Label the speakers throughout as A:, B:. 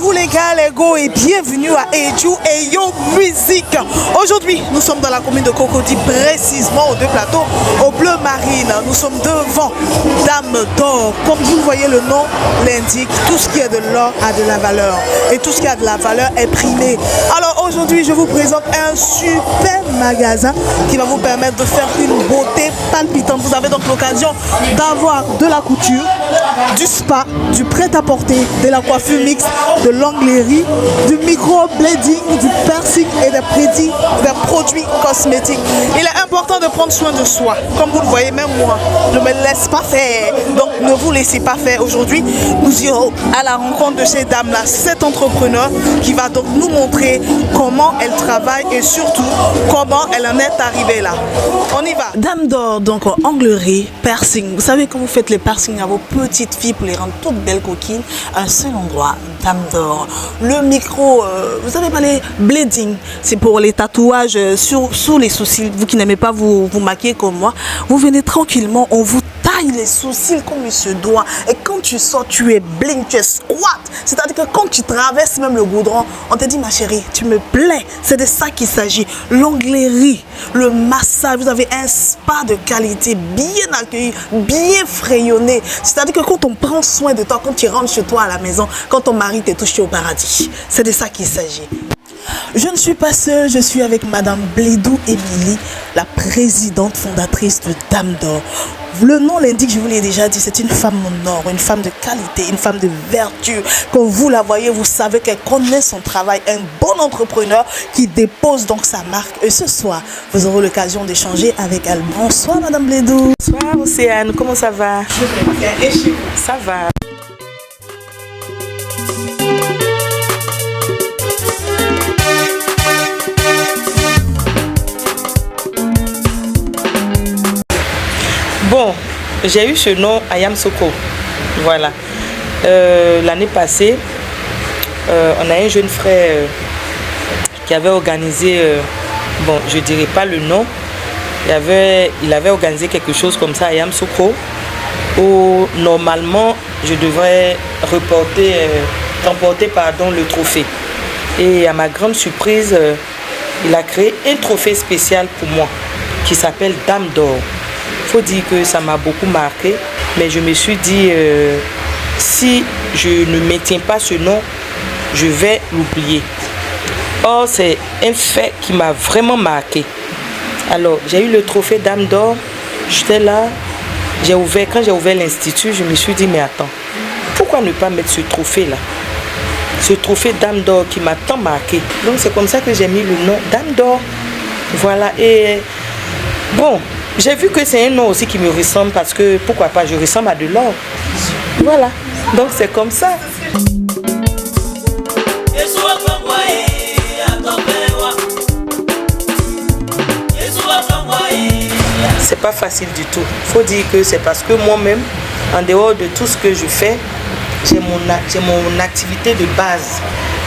A: vous les gars, les go et bienvenue à Eju et Yo Musique. Aujourd'hui, nous sommes dans la commune de Cocody, précisément aux deux plateaux, au Bleu Marine. Nous sommes devant Dame d'Or. Comme vous le voyez, le nom l'indique, tout ce qui est de l'or a de la valeur. Et tout ce qui a de la valeur est primé. Alors aujourd'hui, je vous présente un super magasin qui va vous permettre de faire une beauté palpitante. Vous avez donc l'occasion d'avoir de la couture, du spa, du prêt-à-porter, de la coiffure mixte, de l'onglerie, du micro-blading, du piercing et des produits cosmétiques. Il est important de prendre soin de soi. Comme vous le voyez, même moi, ne me laisse pas faire. Donc ne vous laissez pas faire. Aujourd'hui, nous irons à la rencontre de ces dames-là, cet entrepreneur qui va donc nous montrer comment elle travaille et surtout comment elle en est arrivée là. On y va. Dame d'Or, donc onglerie, piercing. Vous savez quand vous faites les piercings à vos petites filles pour les rendre toutes belles coquines, un seul endroit, Dame d'Or. Le micro, vous savez pas les blading, c'est pour les tatouages sous les sourcils. Vous qui n'aimez pas vous maquiller comme moi, vous venez tranquillement, on vous taille les sourcils comme il se doit. Et quand tu sors, tu es bling, tu es squat. C'est-à-dire que quand tu traverses même le goudron, on te dit ma chérie, tu me plais. C'est de ça qu'il s'agit. L'onglerie, le massage, vous avez un spa de qualité, bien accueilli, bien frayonné. C'est-à-dire que quand on prend soin de toi, quand tu rentres chez toi à la maison, quand ton mari t'est touché au paradis, c'est de ça qu'il s'agit. Je ne suis pas seule, je suis avec Madame Blédou Émilie, la présidente fondatrice de Dame d'Or. Le nom l'indique, je vous l'ai déjà dit, c'est une femme en or, une femme de qualité, une femme de vertu. Quand vous la voyez, vous savez qu'elle connaît son travail, un bon entrepreneur qui dépose donc sa marque. Et ce soir, vous aurez l'occasion d'échanger avec elle. Bonsoir Madame Blédou.
B: Bonsoir Océane, comment ça va?
A: Je vais bien et chez vous?
B: Ça va. Bon, j'ai eu ce nom Ayam Soko. Voilà. L'année passée, on a un jeune frère qui avait organisé, bon, je ne dirais pas le nom, il avait organisé quelque chose comme ça, Ayam Soko, où normalement je devrais remporter le trophée. Et à ma grande surprise, il a créé un trophée spécial pour moi qui s'appelle Dame d'Or. Il faut dire que ça m'a beaucoup marqué, mais je me suis dit, si je ne maintiens pas ce nom, je vais l'oublier. Or, c'est un fait qui m'a vraiment marqué. Alors, j'ai eu le trophée Dame d'Or, j'étais là, quand j'ai ouvert l'institut, je me suis dit, mais attends, pourquoi ne pas mettre ce trophée-là? Ce trophée Dame d'Or qui m'a tant marqué. Donc, c'est comme ça que j'ai mis le nom Dame d'Or. Voilà, et bon, j'ai vu que c'est un nom aussi qui me ressemble parce que, pourquoi pas, je ressemble à de l'or. Voilà, donc c'est comme ça. C'est pas facile du tout. Il faut dire que c'est parce que moi-même, en dehors de tout ce que je fais, j'ai mon activité de base.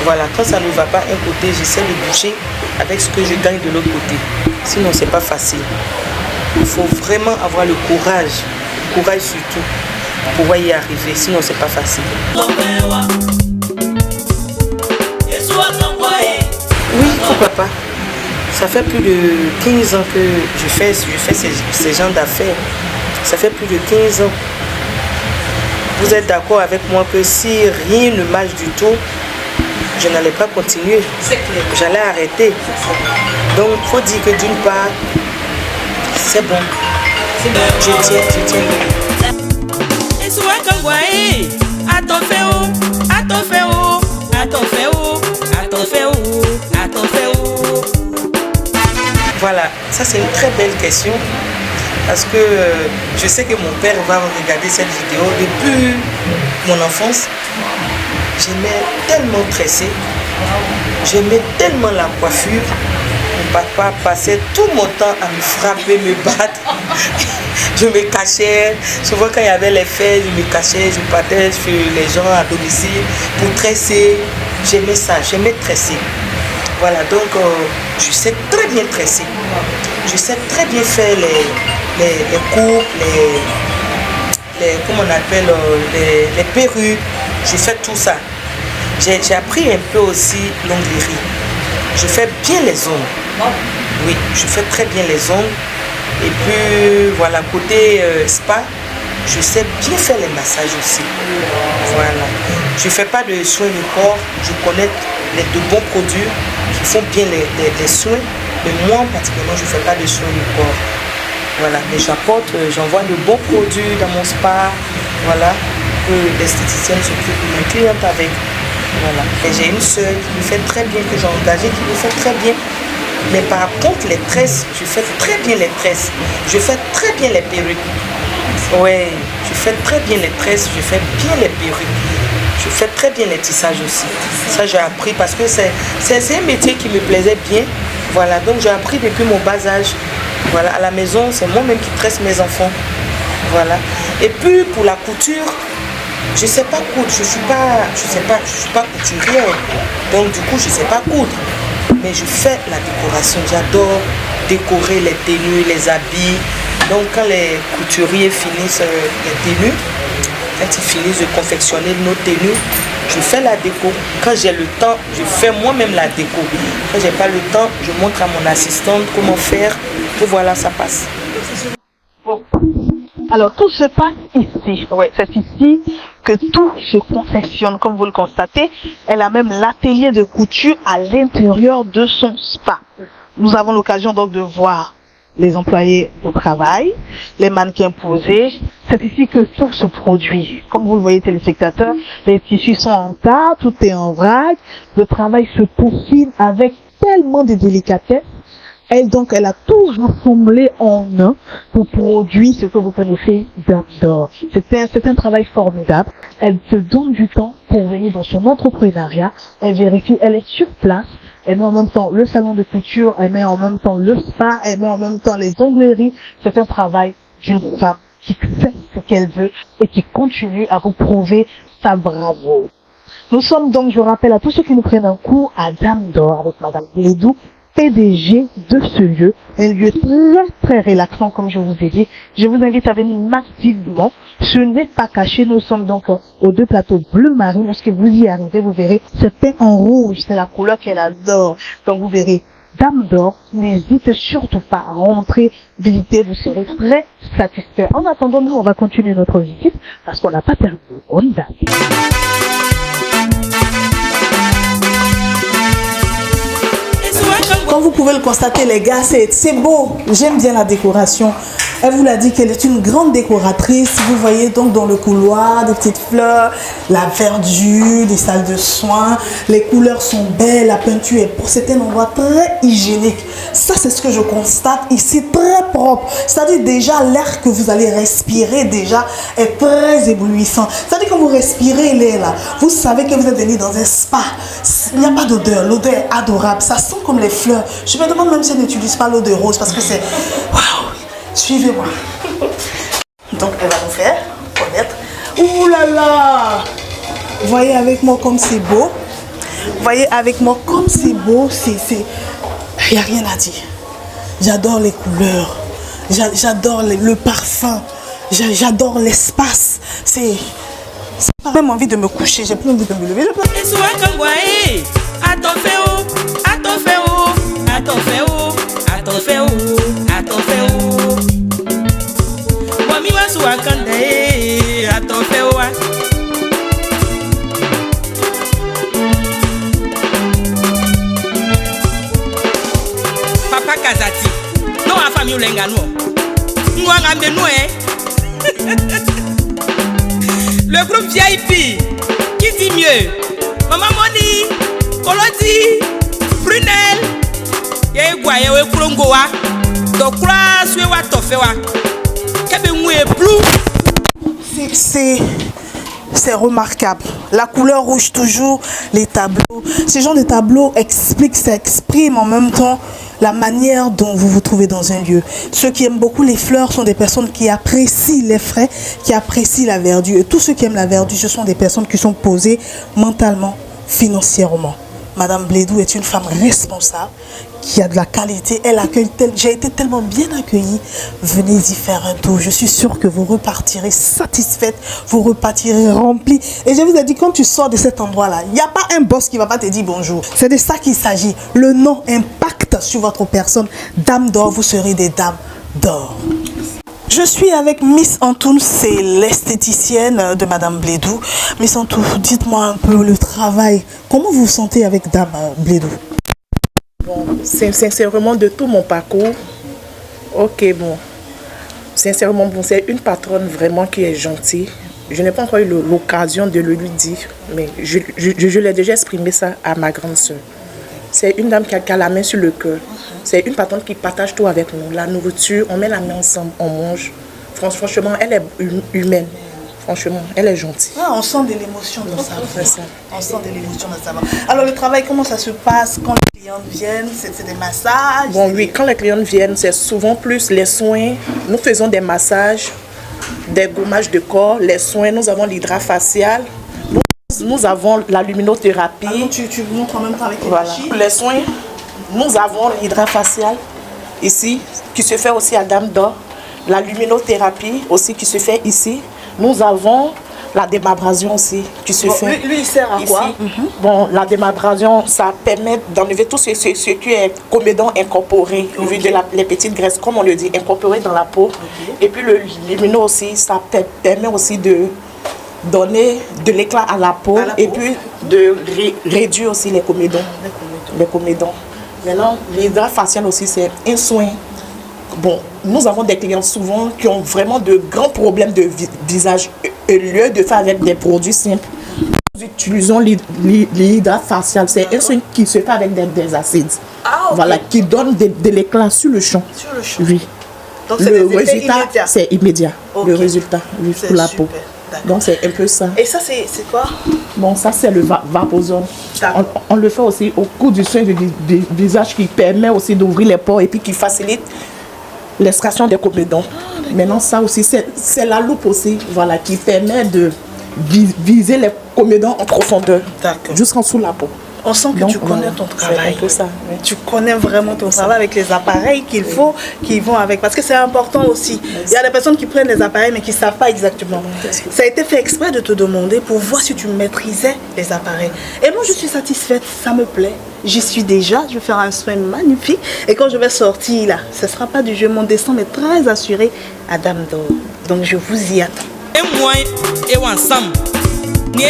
B: Voilà, quand ça ne va pas un côté, j'essaie de boucher avec ce que je gagne de l'autre côté. Sinon, c'est pas facile. Il faut vraiment avoir le courage surtout, pour pouvoir y arriver, sinon c'est pas facile. Oui, pourquoi pas. Ça fait plus de 15 ans que je fais ces genres d'affaires. Ça fait plus de 15 ans. Vous êtes d'accord avec moi que si rien ne marche du tout, je n'allais pas continuer. J'allais arrêter. Donc il faut dire que d'une part, c'est bon. Je tiens. Voilà, ça c'est une très belle question. Parce que je sais que mon père va regarder cette vidéo depuis mon enfance. J'aimais tellement tresser. J'aimais tellement la coiffure. Mon papa passait tout mon temps à me frapper, me battre. Je me cachais. Souvent quand il y avait les fêtes, je me cachais, je partais chez les gens à domicile pour tresser. J'aimais ça, j'aimais tresser. Voilà, donc je sais très bien tresser. Je sais très bien faire les coupes, comment on appelle, les perruques. Je fais tout ça. J'ai appris un peu aussi l'onglerie. Je fais bien les ongles. Oui, je fais très bien les ongles. Et puis, voilà, côté spa, je sais bien faire les massages aussi. Voilà. Je ne fais pas de soins du corps. Je connais de bons produits qui font bien les soins. Mais moi, particulièrement, je ne fais pas de soins du corps. Voilà. Mais j'envoie de bons produits dans mon spa. Voilà. Que l'esthéticienne s'occupe de mes clientes avec. Voilà. Et j'ai une soeur qui me fait très bien, que j'ai engagée, qui me fait très bien. Mais par contre, les tresses, je fais très bien les tresses. Je fais très bien les perruques. Oui, je fais très bien les tresses, je fais bien les perruques. Je fais très bien les tissages aussi. Ça, j'ai appris parce que c'est un métier qui me plaisait bien. Voilà, donc j'ai appris depuis mon bas âge. Voilà, à la maison, c'est moi-même qui tresse mes enfants. Voilà. Et puis, pour la couture, je ne sais pas coudre. Je suis pas couturière. Donc, du coup, je ne sais pas coudre. Mais je fais la décoration. J'adore décorer les tenues, les habits. Donc quand les couturiers finissent les tenues, quand ils finissent de confectionner nos tenues, je fais la déco. Quand j'ai le temps, je fais moi-même la déco. Quand j'ai pas le temps, je montre à mon assistante comment faire. Et voilà, ça passe.
A: Alors tout se passe ici. Ouais, c'est ici que tout se confectionne, comme vous le constatez. Elle a même l'atelier de couture à l'intérieur de son spa. Nous avons l'occasion donc de voir les employés au travail, les mannequins posés. C'est ici que tout se produit. Comme vous le voyez, téléspectateurs, les tissus sont en tas, tout est en vrac. Le travail se poursuit avec tellement de délicatesse. Elle a toujours semblé en un pour produire ce que vous connaissez Dame d'Or. C'est un travail formidable. Elle se donne du temps pour venir dans son entrepreneuriat. Elle vérifie, elle est sur place. Elle met en même temps le salon de couture, elle met en même temps le spa, elle met en même temps les ongleries. C'est un travail d'une femme qui fait ce qu'elle veut et qui continue à vous prouver sa bravoure. Nous sommes donc, je rappelle à tous ceux qui nous prennent un cours, à Dame d'Or avec Madame Lédou, PDG de ce lieu, un lieu très relaxant comme je vous ai dit. Je vous invite à venir massivement. Ce n'est pas caché, nous sommes donc aux deux plateaux bleu marine. Lorsque vous y arrivez, vous verrez, c'est peint en rouge, c'est la couleur qu'elle adore. Donc vous verrez Dame d'Or, n'hésitez surtout pas à rentrer, visiter, vous serez très satisfait. En attendant, nous on va continuer notre visite parce qu'on n'a pas perdu. On y va. Comme vous pouvez le constater, les gars, c'est beau. J'aime bien la décoration. Elle vous l'a dit qu'elle est une grande décoratrice. Vous voyez donc dans le couloir des petites fleurs, la verdure, des salles de soins. Les couleurs sont belles, la peinture est pour. C'est un endroit très hygiénique. Ça, c'est ce que je constate ici, très propre. C'est-à-dire déjà l'air que vous allez respirer déjà est très éblouissant. C'est-à-dire que vous respirez l'air là. Vous savez que vous êtes venu dans un spa. Il n'y a pas d'odeur. L'odeur est adorable. Ça sent comme les fleurs. Je me demande même si elle n'utilise pas l'eau de rose parce que c'est... Waouh! Suivez-moi. Donc, elle va nous faire connaître. Ouh là là! Voyez avec moi comme c'est beau. Voyez avec moi comme c'est beau. Il n'y a rien à dire. J'adore les couleurs. J'adore le parfum. J'adore l'espace. J'ai même envie de me coucher. J'ai plus envie de me lever.
B: Papa Kazati, non a famille Lengano. Nous avons le groupe VIP, qui dit mieux? Maman Moni, Kolodi, Brunel, Yegwaye, Kulongoa, Dokura, Suewa Tofewa, Kebemwe Blue.
A: C'est remarquable. La couleur rouge toujours, les tableaux. Ce genre de tableaux s'expriment en même temps la manière dont vous vous trouvez dans un lieu. Ceux qui aiment beaucoup les fleurs sont des personnes qui apprécient les frais, qui apprécient la verdure. Et tous ceux qui aiment la verdure, ce sont des personnes qui sont posées mentalement, financièrement. Madame Blédou est une femme responsable, qui a de la qualité. Elle accueille j'ai été tellement bien accueillie. Venez y faire un tour. Je suis sûre que vous repartirez satisfaite, vous repartirez remplie. Et je vous ai dit, quand tu sors de cet endroit-là, il n'y a pas un boss qui ne va pas te dire bonjour. C'est de ça qu'il s'agit. Le nom impacte sur votre personne. Dame d'or, vous serez des dames d'or. Je suis avec Miss Antoun, c'est l'esthéticienne de Madame Blédou. Miss Antoun, dites-moi un peu le travail. Comment vous vous sentez avec Dame Blédou?
C: Bon, sincèrement, de tout mon parcours, ok, bon, sincèrement, bon, c'est une patronne vraiment qui est gentille. Je n'ai pas encore eu l'occasion de le lui dire, mais je l'ai déjà exprimé ça à ma grande soeur. C'est une dame qui a la main sur le cœur. C'est une patronne qui partage tout avec nous. La nourriture, on met la main ensemble, on mange. Franchement, elle est humaine. Franchement, elle est gentille.
A: Ah, on sent de l'émotion dans ça. On sent de l'émotion dans ça. Alors, le travail, comment ça se passe quand les clients viennent? C'est des massages?
C: Bon, oui, quand les clients viennent, c'est souvent plus les soins. Nous faisons des massages, des gommages de corps, les soins. Nous avons l'hydrafacial. Nous avons la luminothérapie.
A: Alors, tu montres en même temps avec les machines.
C: Les soins, nous avons l'hydrafacial ici, qui se fait aussi à Dame d'or. La luminothérapie aussi qui se fait ici. Nous avons la démabrasion aussi qui se fait.
A: Lui, il sert à
C: ici.
A: quoi?
C: Bon, la démabrasion, ça permet d'enlever tout ce qui est comédon incorporé, vu de les petites graisses, comme on le dit, incorporé dans la peau. Et puis le lumino aussi, ça permet aussi de donner de l'éclat à la peau, et puis de réduire aussi les comédons. Les comédons. Maintenant, l'hydrafacial aussi, c'est un soin. Bon, nous avons des clients souvent qui ont vraiment de grands problèmes de visage. Au lieu de faire avec des produits simples, nous utilisons l'hydrafacial. C'est un soin qui se fait avec des acides.
A: Ah, okay.
C: Voilà, qui donne de l'éclat sur le champ.
A: Sur le champ.
C: Oui.
A: Donc,
C: le résultat, c'est immédiat.
A: Okay.
C: Le résultat, oui, pour la peau. Donc, c'est un peu ça.
A: Et ça, c'est quoi?
C: Bon, ça, c'est le vaposone. On le fait aussi au cours du soin du visage qui permet aussi d'ouvrir les pores et puis qui facilite l'extraction des comédons. Maintenant, ça aussi, c'est la loupe aussi, voilà, qui permet de viser les comédons en profondeur, jusqu'en sous la peau.
A: On sent que tu connais ton travail.
C: C'est ça, oui.
A: Tu connais vraiment ton travail avec les appareils qu'il faut, qui vont avec. Parce que c'est important aussi. Il y a des personnes qui prennent les appareils mais qui ne savent pas exactement. Ça a été fait exprès de te demander pour voir si tu maîtrisais les appareils. Et moi, je suis satisfaite. Ça me plaît. J'y suis déjà. Je vais faire un soin magnifique. Et quand je vais sortir là, ce ne sera pas du jeu. Mon destin est très assuré à Dame d'or. Donc, je vous y attends.
B: Et moi, et ensemble. Je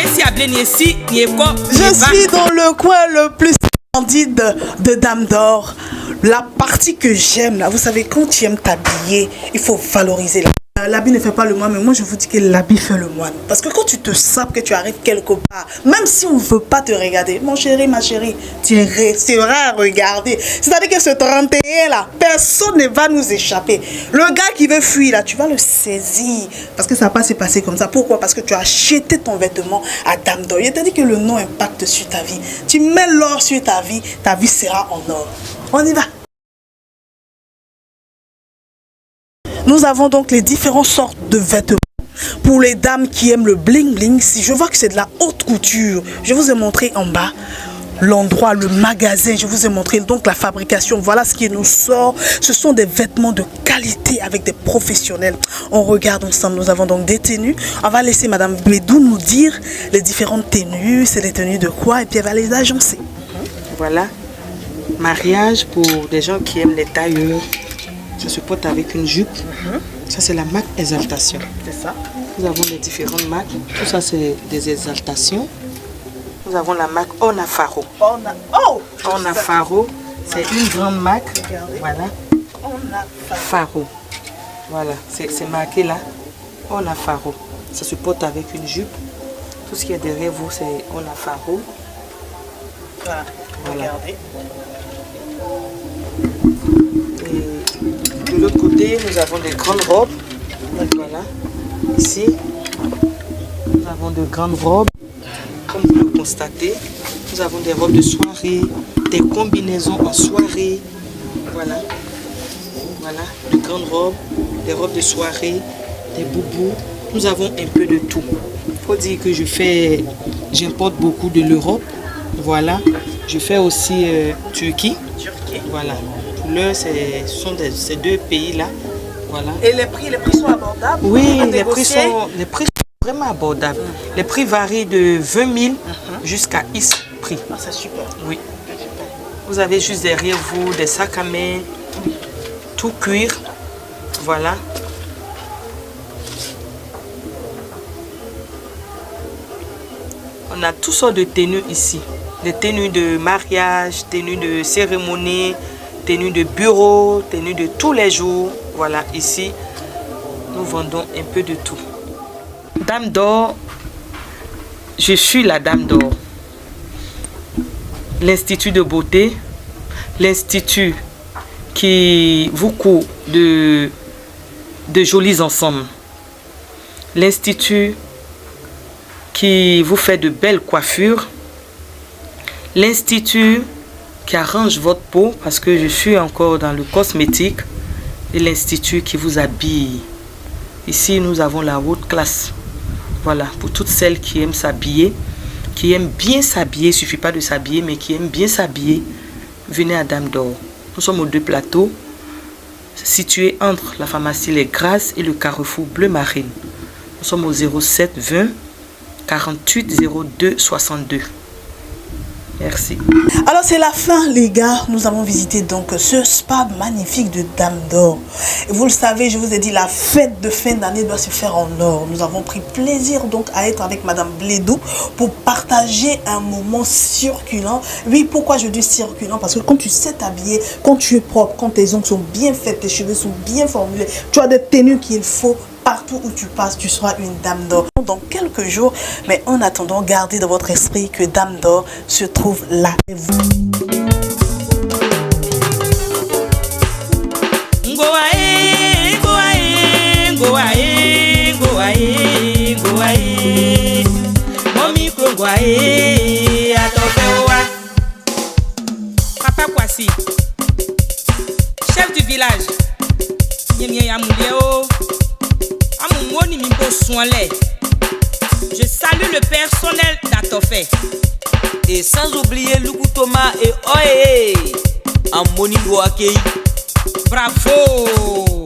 A: suis dans le coin le plus splendide de Dame d'or. La partie que j'aime là, vous savez, quand tu aimes t'habiller, il faut valoriser la. L'habit ne fait pas le moine, mais moi je vous dis que l'habit fait le moine. Parce que quand tu te sapes que tu arrives quelque part, même si on ne veut pas te regarder, mon chéri, ma chérie, tu resteras à regarder. C'est-à-dire que ce 31 là, personne ne va nous échapper. Le gars qui veut fuir là, tu vas le saisir. Parce que ça va pas se passer comme ça. Pourquoi? Parce que tu as acheté ton vêtement à Dame d'or. C'est-à-dire que le nom impacte sur ta vie. Tu mets l'or sur ta vie sera en or. On y va. Nous avons donc les différentes sortes de vêtements. Pour les dames qui aiment le bling bling, si je vois que c'est de la haute couture, je vous ai montré en bas l'endroit, le magasin, je vous ai montré donc la fabrication. Voilà ce qui nous sort. Ce sont des vêtements de qualité avec des professionnels. On regarde ensemble. Nous avons donc des tenues. On va laisser Madame Blédou nous dire les différentes tenues. C'est des tenues de quoi? Et puis elle va les agencer.
B: Voilà. Mariage pour des gens qui aiment les tailleurs. Ça se porte avec une jupe. Ça, c'est la marque Exaltation.
A: C'est ça.
B: Nous avons les différentes marques. Tout ça, c'est des exaltations. Nous avons la marque Onafaro. Onafaro, c'est une grande marque.
A: Regardez.
B: Voilà. Onafaro. Voilà, c'est marqué là. Onafaro. Ça se porte avec une jupe. Tout ce qui est derrière vous, c'est Onafaro.
A: Voilà. Regardez.
B: De l'autre côté, nous avons des grandes robes. Voilà. Ici, nous avons de grandes robes. Comme vous le constatez, nous avons des robes de soirée, des combinaisons en soirée. Voilà. Voilà, de grandes robes, des robes de soirée, des boubous. Nous avons un peu de tout. Il faut dire que j'importe beaucoup de l'Europe. Voilà. Je fais aussi Turquie. Voilà. Couleur, ce sont ces deux pays-là. Voilà.
A: Et les prix sont abordables?
B: Oui, les prix sont vraiment abordables. Les prix varient de 20 000 jusqu'à X prix.
A: Ah, c'est super.
B: Oui. Vous avez juste derrière vous des sacs à main, tout cuir. Voilà. On a toutes sortes de tenues ici. Des tenues de mariage, tenues de cérémonie, tenues de bureau, tenues de tous les jours. Voilà, ici, nous vendons un peu de tout. Dame d'or, je suis la Dame d'or. L'Institut de beauté, l'Institut qui vous coud de jolis ensembles. L'Institut qui vous fait de belles coiffures. L'Institut qui arrange votre peau parce que je suis encore dans le cosmétique. Et l'Institut qui vous habille. Ici, nous avons la haute classe. Voilà, pour toutes celles qui aiment s'habiller, qui aiment bien s'habiller, il ne suffit pas de s'habiller, mais qui aiment bien s'habiller, venez à Dame d'or. Nous sommes aux 2 plateaux, situés entre la pharmacie Les Grâces et le carrefour Bleu Marine. Nous sommes au 07 20 48 02 62. Merci.
A: Alors c'est la fin les gars, nous avons visité donc ce spa magnifique de Dame d'or. Vous le savez, je vous ai dit, la fête de fin d'année doit se faire en or. Nous avons pris plaisir donc à être avec Madame Blédou pour partager un moment circulant. Oui, pourquoi je dis circulant? Parce que quand tu sais t'habiller, quand tu es propre, quand tes ongles sont bien faits, tes cheveux sont bien formulés, tu as des tenues qu'il faut. Partout où tu passes, tu seras une Dame d'or. Dans quelques jours, mais en attendant, gardez dans votre esprit que Dame d'or se trouve là.
B: Papa Kwasi, chef du village. Je salue le personnel d'Atofé.
D: Et sans oublier Luku Thomas et Oye Amoni Boakei.
B: Bravo.